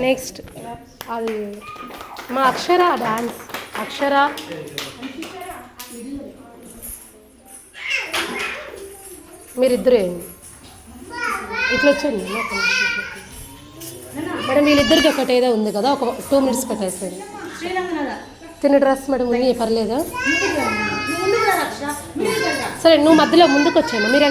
Next అది మా అక్షర dance. అక్షర మీరిద్దరు వేయండి. ఇట్లా వచ్చండి మేడం. వీళ్ళిద్దరికి ఒకటి ఏదో ఉంది కదా, ఒక 2 minutes పెట్టేసేయండి. తిన్న డ్రెస్ మేడం ఉంది, పర్లేదా? సరే నువ్వు మధ్యలో ముందుకు వచ్చాను. మీరు